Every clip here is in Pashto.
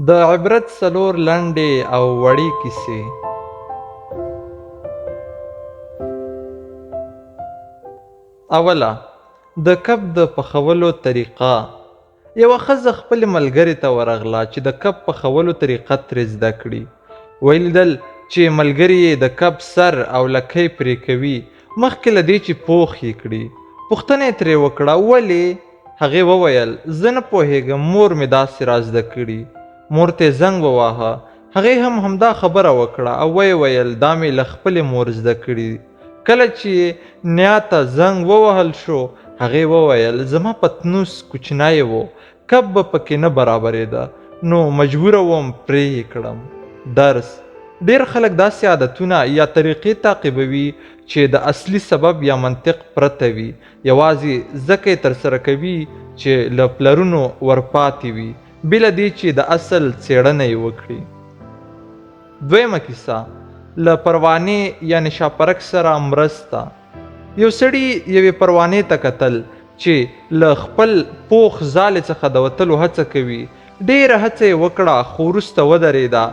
د عبرت څلور لنډې او وړې کیسې. اوله، د کب د پخولو طریقه. یوه ښځه خپلې ملګرې ته ورغله چې د کب پخولو طریقه ترې زده کړي. ولیدل چې ملګري یې د کب سر او لکۍ پرې کوي مخکې له دې چې پوخ یې کړي. پوښتنه یې ترې وکړه ولې؟ هغې وویل زه نه پوهېږم، مور مې داسې را زده کړي. مور ته یې زنګ وواهه. هغې هم همدا خبره وکړه او ویې ویل دا مې له خپلې مور زده کړي. کله چې نیا ته زنګ ووهل شو هغې وویل زما پتنوس کوچنی و، کب به پکې نه برابرېده، نو مجبوره وم پرې یې کړم. درس: ډېر خلک داسې عادتونه یا طریقې تعقیبوي چې د اصلي سبب یا منطق پرته وي، یوازې ځکه یې ترسره کوي چې له پلرونو ورپاتې وي، بې له دې چې د اصل څېړنه یې وکړي. دویمه کیسه: له پروانې یعنې شاپرک سره مرسته. یو سړي یوې پروانې ته کتل چې له خپل پوخ ځالې څخه د وتلو هڅه کوي. ډېره هڅه یې وکړه خو وروسته ودرېده.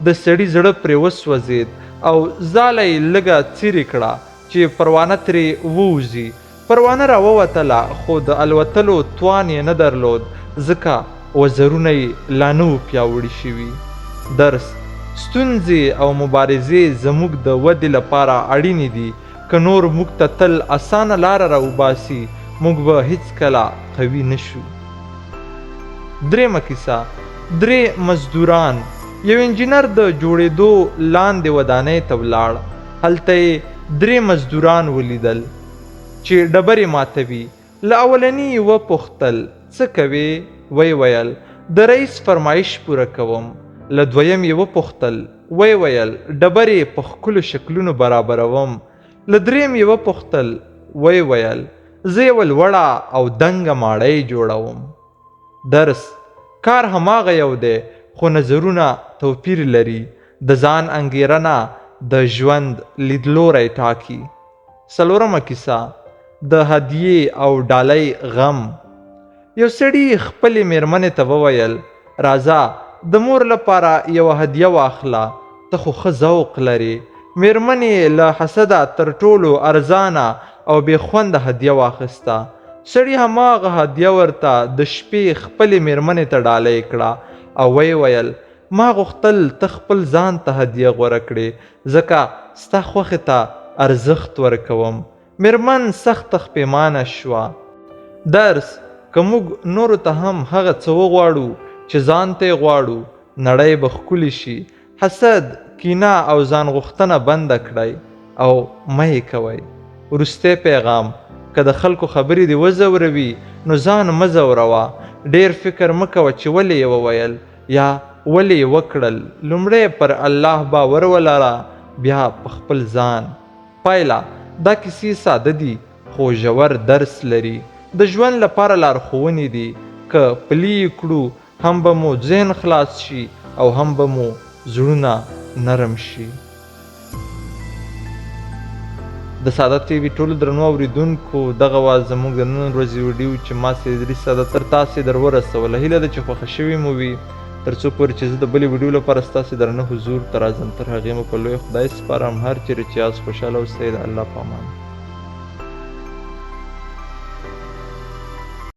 د سړي زړه پرې وسوځېد او ځاله یې لږه څیرې کړه چې پروانه ترې ووځي. پروانه راووتله خو د الوتلو توان یې نه درلود، ځکه وزرونه یې لا نه وو پیاوړي شوي. درس: ستونزې او مبارزې زموږ د ودې لپاره اړینې دي. که نور موږ ته تل اسانه لاره راوباسي موږ به هیڅکله قوي نه شو. درېیمه کیسه: درې مزدوران. یو انجینر د جوړېدو لاندې ودانۍ ته ولاړ. هلته یې درې مزدوران ولیدل چې ډبرې ماتوي. له اولني یې وپوښتل څه کوې؟ ویې ویل د رئیس فرمایش پوره کوم. له دویم یې وپوښتل، ویې ویل ډبرې په ښکلو شکلونو برابروم. له دریم یې وپوښتل، ویې ویل زه یوه لوړه او دنګه ماړۍ جوړوم. درس: کار هماغه یو دی خو نظرونه توپیر لري. د ځان انګېرنه د ژوند لیدلوری ټاکي. څلورمه کیسه: د هدیې او ډالۍ غم. یو سړي خپلې مېرمنې ته وویل راځه د مور لپاره یوه هدیه واخله، ته خو ښه ذوق لرې. مېرمنې له حسده تر ټولو ارزانه او بې خونده هدیه واخیسته. سړي هماغه هدیه ورته د شپې خپلې مېرمنې ته ډالۍ کړه او ویې ویل ما غوښتل ته خپل ځان ته هدیه غوره کړې ځکه ستا خوښې ته ارزښت ورکوم. مېرمن سخته پښیمانه شوه. درس: که موږ نورو ته هم هغه څه وغواړو چې ځان ته یې غواړو نړۍ به ښکلې شي. حسد، کینه او ځان غوښتنه بنده کړئ او مه یې کوئ. وروستی پیغام: که د خلکو خبرې دې وځوروي نو ځان مه ځوروه. ډېر فکر مه کوه چې ولې یې وویل یا ولې یې وکړل. لومړی پر الله باور ولره، بیا په خپل ځان. پایله: دا کیسې ساده دي خو ژور درس لري. د ژوند لپاره لارښوونې دي. که پلي یې کړو هم به مو ذهن خلاص شي او هم به مو زړونه نرم شي. د سعادت ټي وي ټولو درنو اورېدونکو، دغه وه زموږ د نن ورځې ویډیو چې ما سید سعادت تر تاسې در ورسوله. هیله ده چې خوښه شوې مو وي. تر څو پورې چې زه د بلې ویډیو لپاره ستاسې درنه حضور ته راځم، تر هغې مو په لوی خدای سپارم. هر چیرې چې یاست خوشحاله اوسئ. د الله په امان.